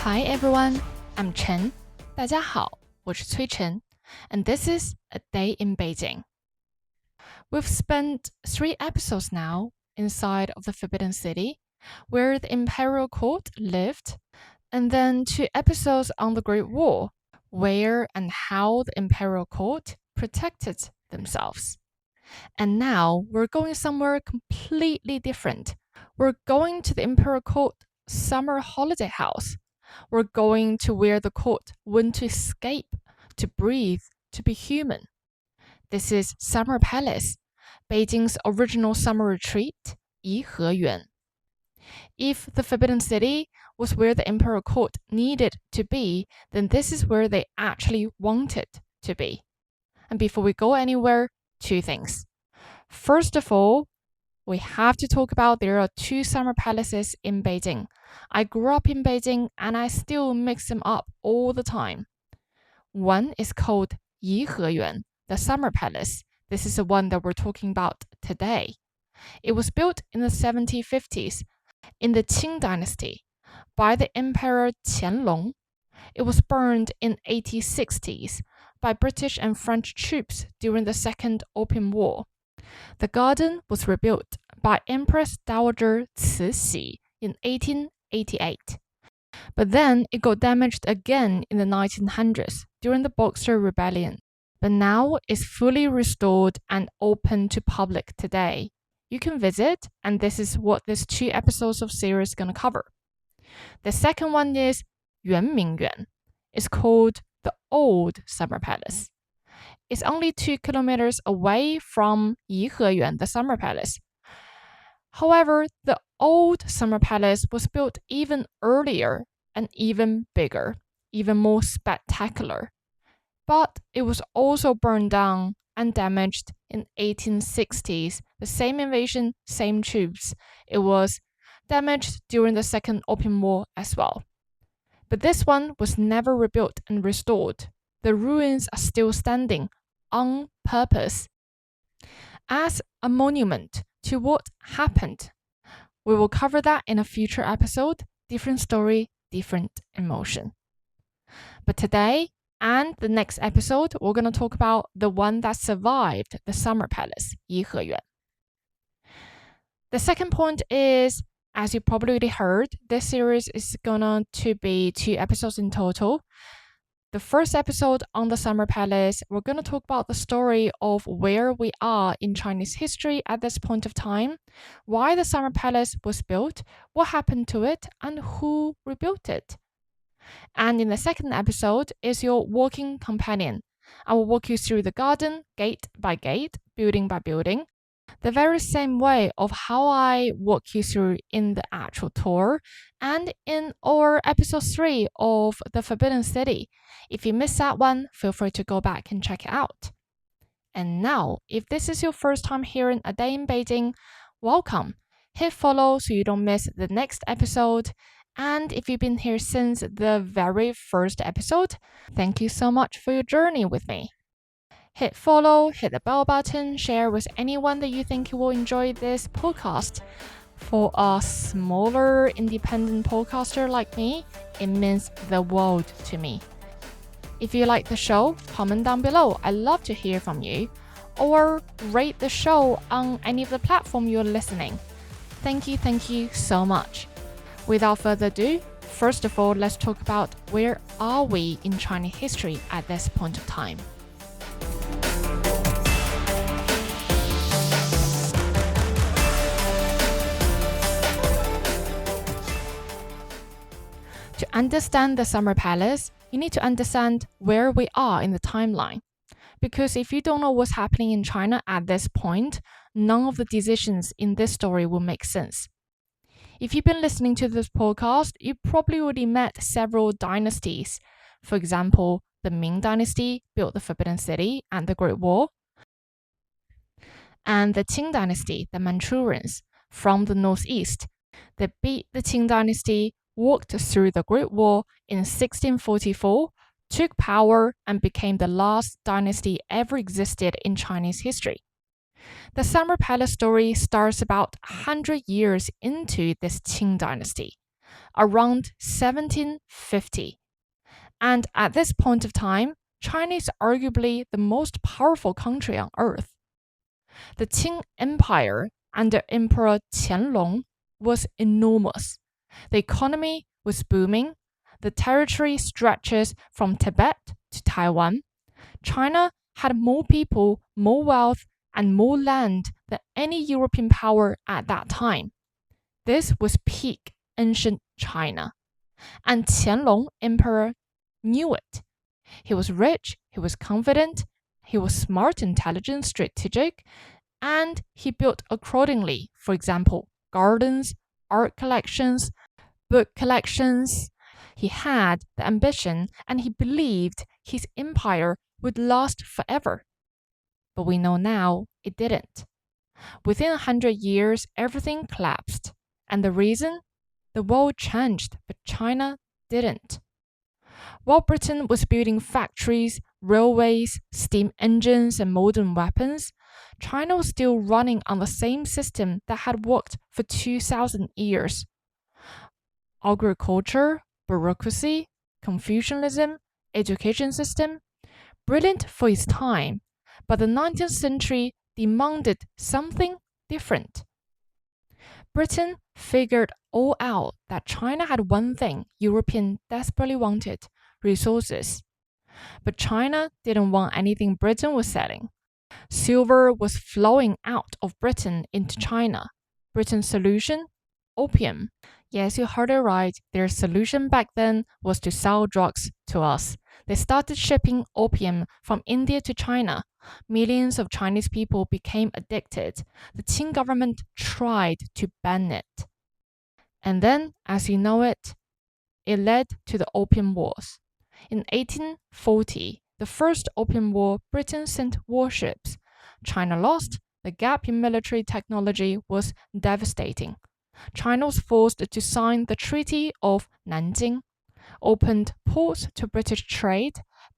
Hi everyone, I'm Chen. 大家好，我是崔晨 and this is A Day in Beijing. We've spent 3 episodes now inside of the Forbidden City, where the imperial court lived, and then 2 episodes on the Great Wall, where and how the imperial court protected themselves. And now we're going somewhere completely different. We're going to the imperial court summer holiday house. We're going to where the court went to escape, to breathe, to be human. This is Summer Palace, Beijing's original summer retreat, Yiheyuan. If the Forbidden City was where the imperial court needed to be, then this is where they actually wanted to be. And before we go anywhere, 2 things. First of all, we have to talk about there are 2 summer palaces in Beijing. I grew up in Beijing and I still mix them up all the time. One is called Yiheyuan, the summer palace. This is the one that we're talking about today. It was built in the 1750s in the Qing Dynasty by the Emperor Qianlong. It was burned in 1860s by British and French troops during the Second Opium War. The garden was rebuilt by Empress Dowager Cixi in 1888. But then it got damaged again in the 1900s during the Boxer Rebellion. But now it's fully restored and open to public today. You can visit, and this is what this 2 episodes of series is going to cover. The second one is Yuanmingyuan. It's called the Old Summer Palace. It's only 2 kilometers away from Yiheyuan, the summer palace. However, the old summer palace was built even earlier and even bigger, even more spectacular. But it was also burned down and damaged in 1860s. The same invasion, same troops. It was damaged during the Second Opium War as well. But this one was never rebuilt and restored. The ruins are still standing on purpose as a monument to what happened. We will cover that in a future episode. Different story, different emotion. But today and the next episode, we're going to talk about the one that survived the summer palace, Yiheyuan. The second point is, as you probably heard, this series is going to be 2 episodes in total. The first episode on the Summer Palace, we're going to talk about the story of where we are in Chinese history at this point of time, why the Summer Palace was built, what happened to it, and who rebuilt it. And in the second episode is your walking companion. I will walk you through the garden, gate by gate, building by building, the very same way of how I walk you through in the actual tour and in our episode 3 of the Forbidden City. If you missed that one, feel free to go back and check it out. And now, if this is your first time hearing A Day in Beijing, welcome. Hit follow so you don't miss the next episode. And if you've been here since the very first episode, thank you so much for your journey with me. Hit follow, hit the bell button, share with anyone that you think will enjoy this podcast. For a smaller independent podcaster like me, it means the world to me. If you like the show, comment down below. I'd love to hear from you. Or rate the show on any of the platform you're listening. Thank you so much. Without further ado, first of all, let's talk about where are we in Chinese history at this point of time. To understand the Summer Palace, you need to understand where we are in the timeline. Because if you don't know what's happening in China at this point, none of the decisions in this story will make sense. If you've been listening to this podcast, you probably already met several dynasties. For example, the Ming Dynasty built the Forbidden City and the Great Wall. And the Qing Dynasty, the Manchurians, from the northeast. They beat the Qing Dynasty, walked through the Great Wall in 1644, took power, and became the last dynasty ever existed in Chinese history. The Summer Palace story starts about 100 years into this Qing Dynasty. around 1750. And at this point of time, China is arguably the most powerful country on earth. The Qing Empire under Emperor Qianlong was enormous. The economy was booming. The territory stretches from Tibet to Taiwan. China had more people, more wealth, and more land than any European power at that time. This was peak ancient China. And Qianlong Emperor knew it. He was rich, he was confident, he was smart, intelligent, strategic, and he built accordingly. For example, gardens, art collections, book collections. He had the ambition and he believed his empire would last forever. But we know now it didn't. Within 100 years, everything collapsed. And the reason? The world changed, but China didn't. While Britain was building factories, railways, steam engines, and modern weapons, China was still running on the same system that had worked for 2,000 years. Agriculture, bureaucracy, Confucianism, education system, brilliant for its time, but the 19th century demanded something different. Britain figured all out that China had one thing Europeans desperately wanted: resources. But China didn't want anything Britain was selling. Silver was flowing out of Britain into China. Britain's solution? Opium. Yes, you heard it right. Their solution back then was to sell drugs to us. They started shipping opium from India to China. Millions of Chinese people became addicted. The Qing government tried to ban it. And then, as you know it led to the Opium Wars. In 1840, the first Opium War, Britain sent warships. China lost. The gap in military technology was devastating. China was forced to sign the Treaty of Nanjing, opened ports to British trade,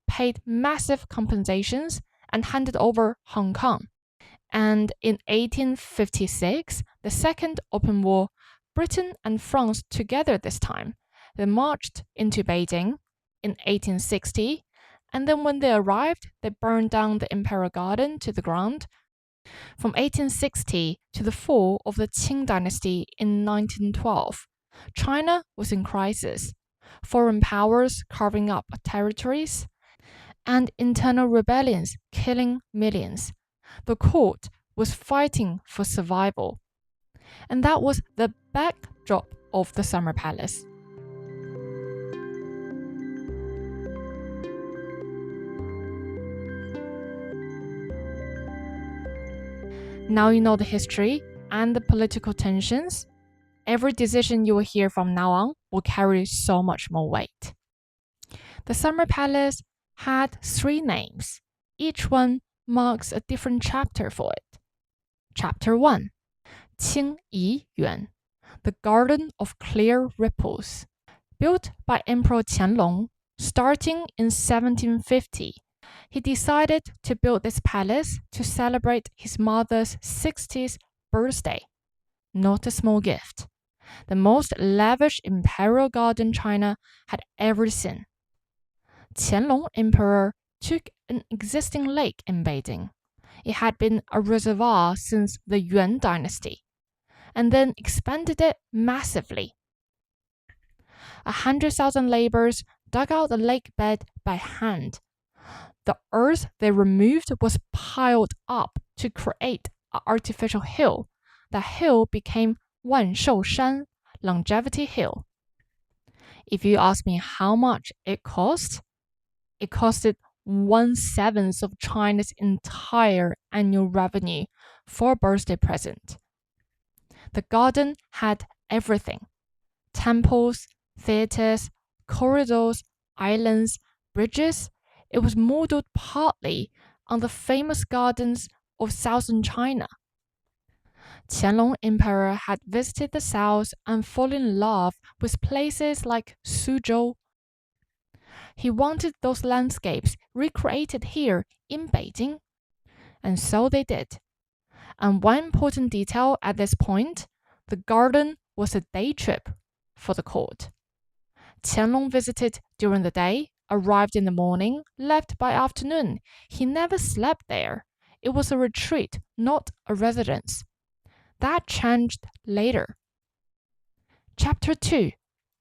paid massive compensations, and handed over Hong Kong. And in 1856, the Second Opium War, Britain and France together this time. They marched into Beijing in 1860, and then when they arrived, they burned down the Imperial Garden to the ground. From 1860 to the fall of the Qing Dynasty in 1912, China was in crisis. Foreign powers carving up territories, and internal rebellions killing millions. The court was fighting for survival. And that was the backdrop of the Summer Palace. Now you know the history and the political tensions. Every decision you will hear from now on will carry so much more weight. The Summer Palace had 3 names. Each one marks a different chapter for it. Chapter 1, Qing Yuan, the Garden of Clear Ripples. Built by Emperor Qianlong, starting in 1750, he decided to build this palace to celebrate his mother's 60th birthday. Not a small gift. The most lavish imperial garden China had ever seen. Qianlong Emperor took an existing lake in Beijing. It had been a reservoir since the Yuan Dynasty, and then expanded it massively. 100,000 laborers dug out the lake bed by hand. The earth they removed was piled up to create an artificial hill. The hill became Wanshou Shan, Longevity Hill. If you ask me how much it costed 1/7 of China's entire annual revenue for a birthday present. The garden had everything: temples, theaters, corridors, islands, bridges. It was modeled partly on the famous gardens of southern China. Qianlong Emperor had visited the south and fallen in love with places like Suzhou. He wanted those landscapes recreated here in Beijing. And so they did. And one important detail at this point, the garden was a day trip. for the court. Qianlong visited during the day, arrived in the morning, left by afternoon. He never slept there. It was a retreat, not a residence. That changed later. Chapter 2,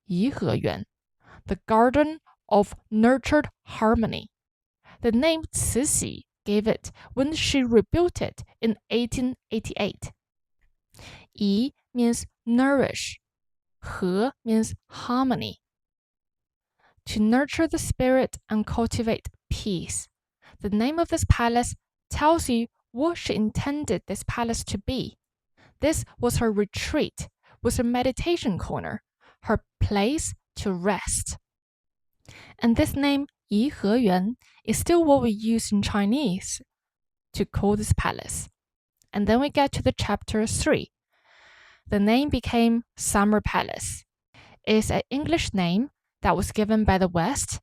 颐和园, the Garden of Nurtured Harmony. The name Cixi gave it when she rebuilt it in 1888. 颐 means nourish. 和 means harmony. To nurture the spirit and cultivate peace. The name of this palace tells you what she intended this palace to be. This was her retreat, was her meditation corner, her place to rest. And this name, 颐和园, is still what we use in Chinese to call this palace. And then we get to the chapter 3. The name became Summer Palace. It's an English name that was given by the West.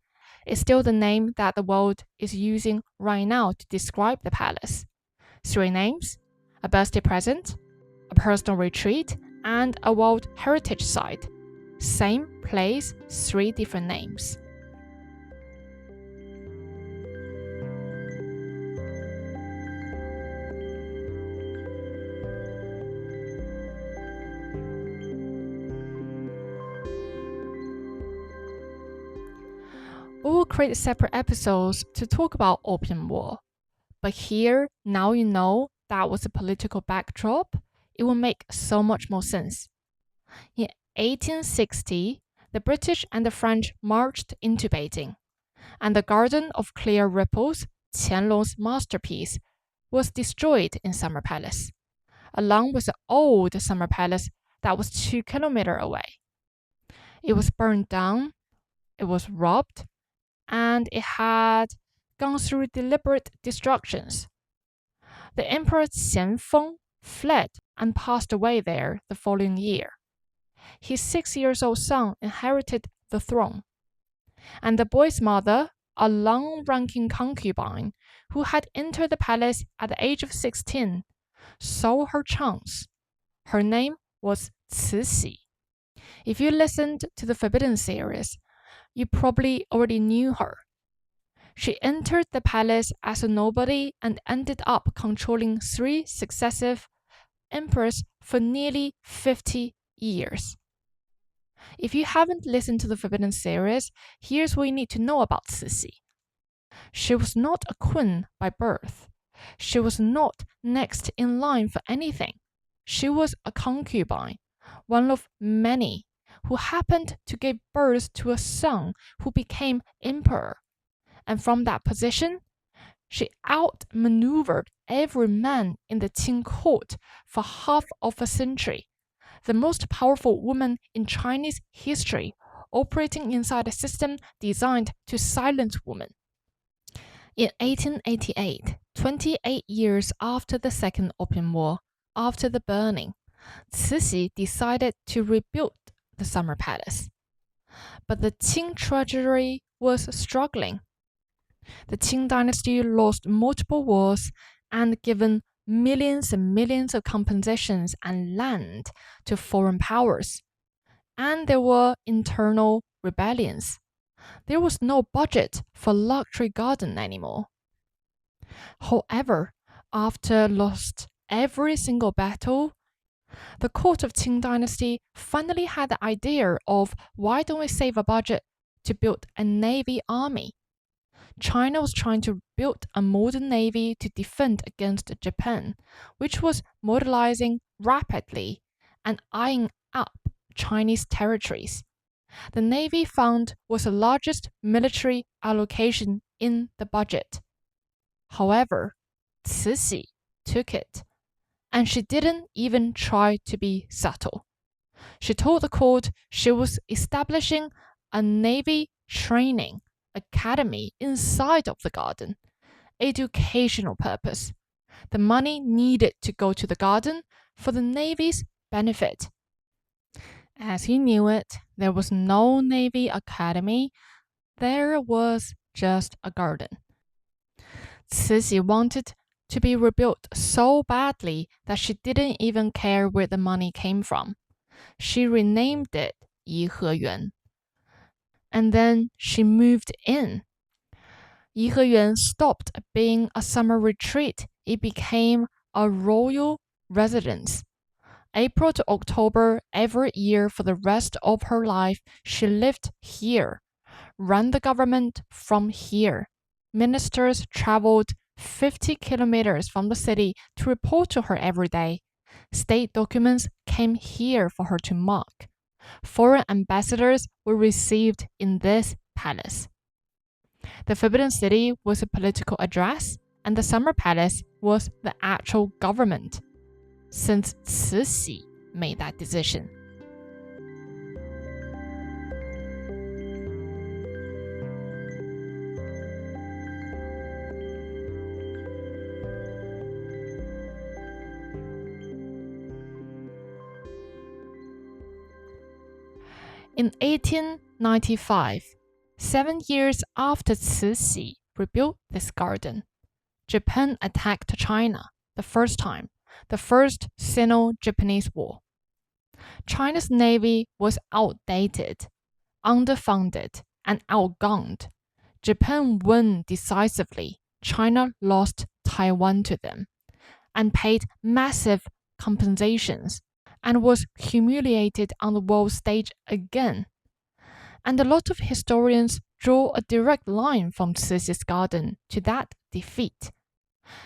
It's still the name that the world is using right now to describe the palace. 3 names, a birthday present, a personal retreat, and a World Heritage Site. Same place, 3 different names. We will create separate episodes to talk about Opium War. But here, now you know that was a political backdrop, it will make so much more sense. In 1860, the British and the French marched into Beijing, and the Garden of Clear Ripples, Qianlong's masterpiece, was destroyed in Summer Palace, along with the old Summer Palace that was 2 kilometers away. It was burned down, it was robbed, and it had gone through deliberate destructions. The Emperor Xianfeng fled and passed away there the following year. His 6-year-old son inherited the throne, and the boy's mother, a long-ranking concubine who had entered the palace at the age of 16, saw her chance. Her name was Cixi. If you listened to the Forbidden series, you probably already knew her. She entered the palace as a nobody and ended up controlling 3 successive emperors for nearly 50 years. If you haven't listened to the Forbidden series, here's what you need to know about Cixi. She was not a queen by birth. She was not next in line for anything. She was a concubine, one of many, who happened to give birth to a son who became emperor. And from that position, she outmaneuvered every man in the Qing court for half of a century, the most powerful woman in Chinese history, operating inside a system designed to silence women. In 1888, 28 years after the Second Opium War, after the burning, Cixi decided to rebuild the Summer Palace. But the Qing treasury was struggling. The Qing Dynasty lost multiple wars and given millions and millions of compensations and land to foreign powers. And there were internal rebellions. There was no budget for luxury garden anymore. However, after lost every single battle, the court of Qing Dynasty finally had the idea of why don't we save a budget to build a navy army? China was trying to build a modern navy to defend against Japan, which was modernizing rapidly and eyeing up Chinese territories. The Navy Fund was the largest military allocation in the budget. However, Cixi took it, and she didn't even try to be subtle. She told the court she was establishing a Navy training academy inside of the garden, educational purpose. The money needed to go to the garden for the Navy's benefit. As he knew it, there was no Navy academy. There was just a garden. Cixi wanted to be rebuilt so badly that she didn't even care where the money came from. She renamed it Yiheyuan. And then she moved in. Yiheyuan stopped being a summer retreat. It became a royal residence. April to October every year for the rest of her life, she lived here, ran the government from here. Ministers traveled 50 kilometers from the city to report to her every day. State documents came here for her to mark. Foreign ambassadors were received in this palace. The Forbidden City was a political address, and the Summer Palace was the actual government, since Cixi made that decision. In 1895, 7 years after Cixi rebuilt this garden, Japan attacked China the first time, the First Sino-Japanese War. China's navy was outdated, underfunded, and outgunned. Japan won decisively. China lost Taiwan to them and paid massive compensations and was humiliated on the world stage again. And a lot of historians draw a direct line from Cixi's garden to that defeat.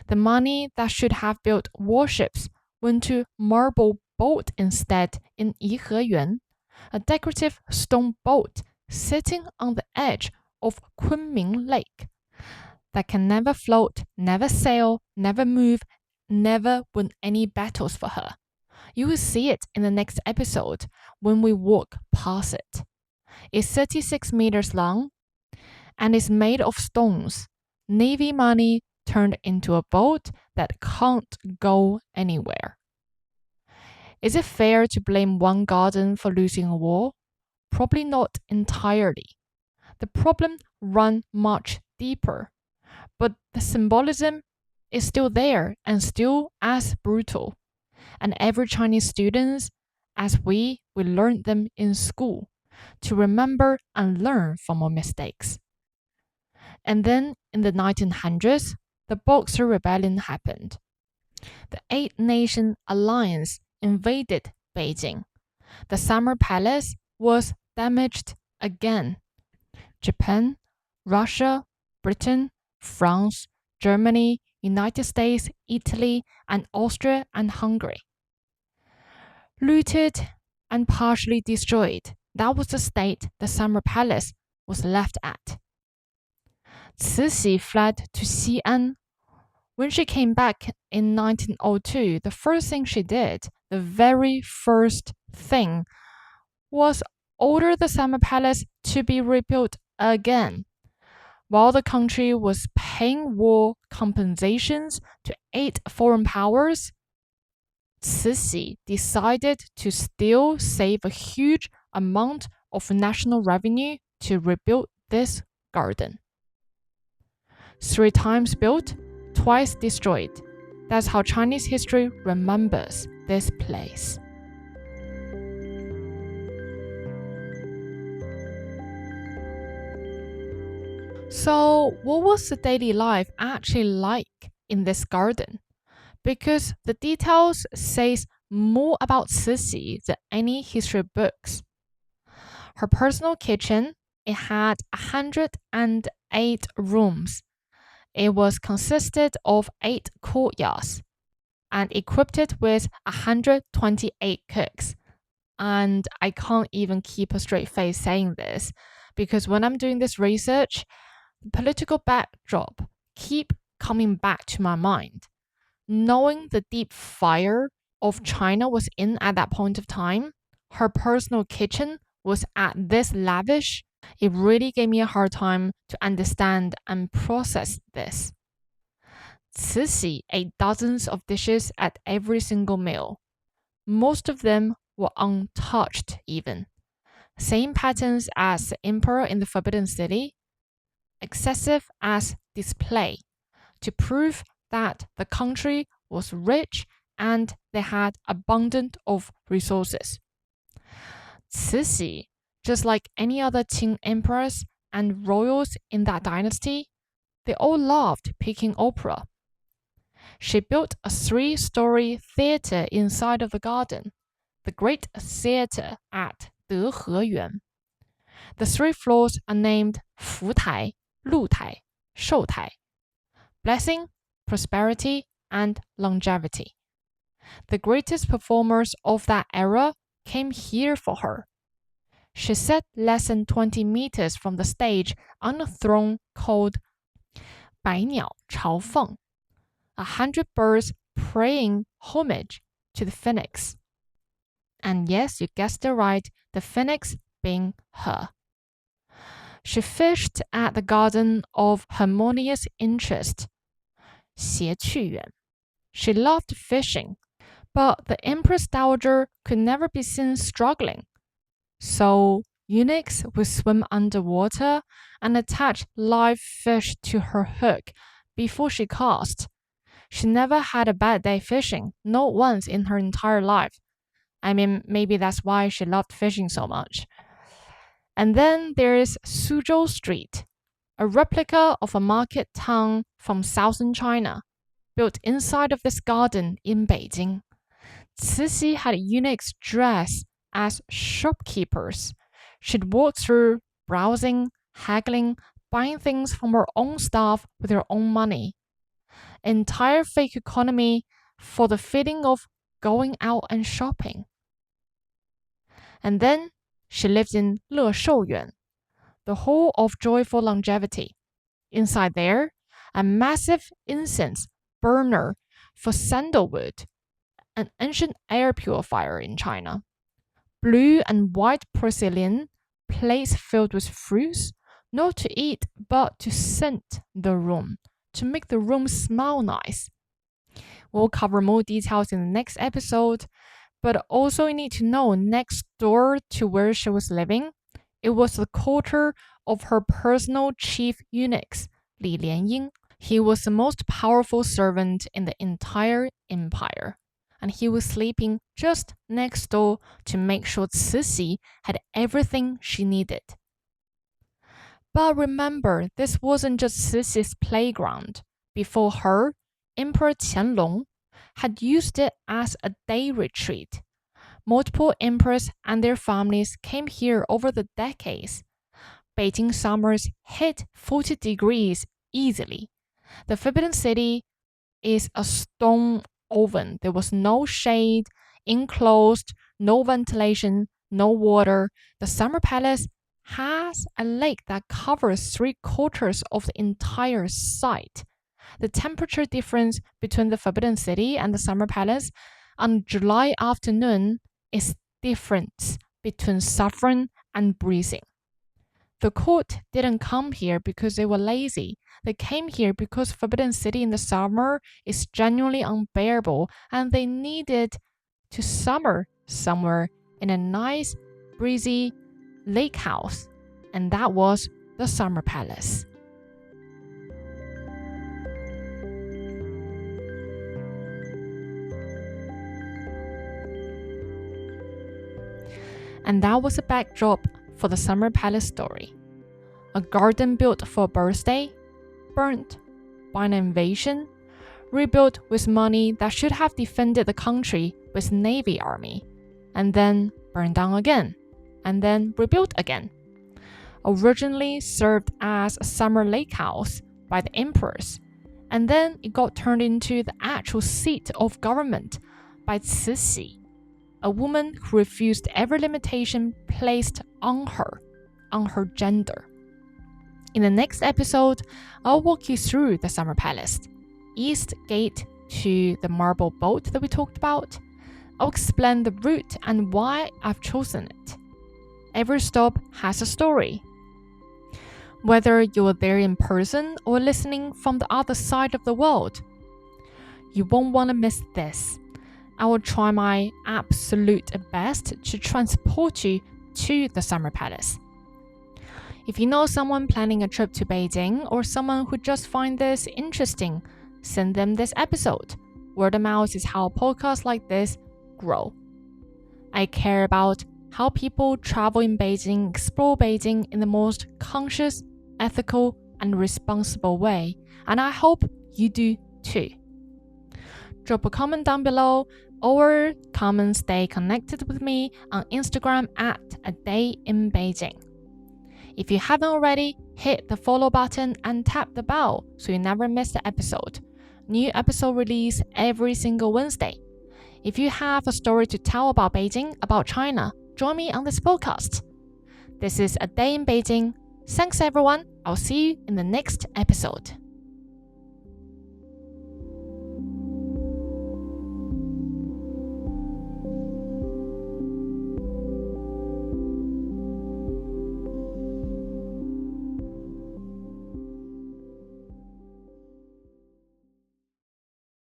The money that should have built warships went to marble boat instead in Yiheyuan, a decorative stone boat sitting on the edge of Kunming Lake that can never float, never sail, never move, never win any battles for her. You will see it in the next episode when we walk past it. It's 36 meters long and is made of stones. Navy money turned into a boat that can't go anywhere. Is it fair to blame one garden for losing a war? Probably not entirely. The problem runs much deeper, but the symbolism is still there and still as brutal. And every Chinese student, as we learned them in school, to remember and learn from our mistakes. And then in the 1900s, the Boxer Rebellion happened. The Eight-Nation Alliance invaded Beijing. The Summer Palace was damaged again. Japan, Russia, Britain, France, Germany, United States, Italy, and Austria and Hungary. Looted and partially destroyed. That was the state the Summer Palace was left at. Cixi fled to Xi'an. When she came back in 1902, the first thing she did, the very first thing, was order the Summer Palace to be rebuilt again. While the country was paying war compensations to 8 foreign powers, Cixi decided to still save a huge amount of national revenue to rebuild this garden. 3 times built, twice destroyed. That's how Chinese history remembers this place. So, what was the daily life actually like in this garden? Because the details says more about Cixi than any history books. Her personal kitchen, it had 108 rooms. It was consisted of 8 courtyards and equipped with 128 cooks. And I can't even keep a straight face saying this because when I'm doing this research, the political backdrop keep coming back to my mind. Knowing the deep fire of China was in at that point of time, her personal kitchen was at this lavish. It really gave me a hard time to understand and process this. Cixi ate dozens of dishes at every single meal. Most of them were untouched even. Same patterns as the emperor in the Forbidden City, excessive as display, to prove that the country was rich and they had abundant of resources. Cixi Just like any other Qing emperors and royals in that dynasty, they all loved picking opera. She built a 3-story theater inside of the garden, the Great Theater at Deheyuan. The 3 floors are named Futai, Lutai, Shoutai, blessing, prosperity, and longevity. The greatest performers of that era came here for her. She sat less than 20 meters from the stage on a throne called 百鸟朝凤, 100 birds paying homage to the phoenix. And yes, you guessed it right, the phoenix being her. She fished at the garden of harmonious interest, 谐趣园. She loved fishing, but the Empress Dowager could never be seen struggling. So eunuchs would swim underwater and attach live fish to her hook before she cast. She never had a bad day fishing, not once in her entire life. I mean, maybe that's why she loved fishing so much. And then there's Suzhou Street, a replica of a market town from southern China, built inside of this garden in Beijing. Cixi had eunuchs dressed as shopkeepers. She'd walk through, browsing, haggling, buying things from her own staff with her own money. Entire fake economy for the feeling of going out and shopping. And then she lived in Le Shouyuan, the hall of joyful longevity. Inside there, a massive incense burner for sandalwood, an ancient air purifier in China. Blue and white porcelain plates filled with fruits, not to eat but to scent the room, to make the room smell nice. We'll cover more details in the next episode, but also you need to know next door to where she was living, it was the quarter of her personal chief eunuchs, Li Lianying. He was the most powerful servant in the entire empire, and he was sleeping just next door to make sure Cixi had everything she needed. But remember, this wasn't just Cixi's playground. Before her, Emperor Qianlong had used it as a day retreat. Multiple emperors and their families came here over the decades. Beijing summers hit 40 degrees easily. The Forbidden City is a stone oven. There was no shade, enclosed, no ventilation, no water. The Summer Palace has a lake that covers 3/4 of the entire site. The temperature difference between the Forbidden City and the Summer Palace on July afternoon is difference between suffering and breathing. The court didn't come here because they were lazy. They came here because Forbidden City in the summer is genuinely unbearable and they needed to summer somewhere in a nice, breezy lake house. And that was the Summer Palace. And that was a backdrop for the Summer Palace story. A garden built for a birthday, burnt by an invasion, rebuilt with money that should have defended the country with Navy army, and then burned down again, and then rebuilt again. Originally served as a summer lake house by the emperors, and then it got turned into the actual seat of government by Cixi, a woman who refused every limitation placed on her gender. In the next episode, I'll walk you through the Summer Palace, East Gate to the marble boat that we talked about. I'll explain the route and why I've chosen it. Every stop has a story. Whether you're there in person or listening from the other side of the world, you won't want to miss this. I will try my absolute best to transport you to the Summer Palace. If you know someone planning a trip to Beijing or someone who just find this interesting, send them this episode. Word of mouth is how podcasts like this grow. I care about how people travel in Beijing, explore Beijing in the most conscious, ethical, and responsible way, and I hope you do too. Drop a comment down below or come and stay connected with me on Instagram at A Day in Beijing. If you haven't already, hit the follow button and tap the bell so you never miss an episode. New episode release every single Wednesday. If you have a story to tell about Beijing, about China, join me on this podcast. This is A Day in Beijing. Thanks everyone. I'll see you in the next episode.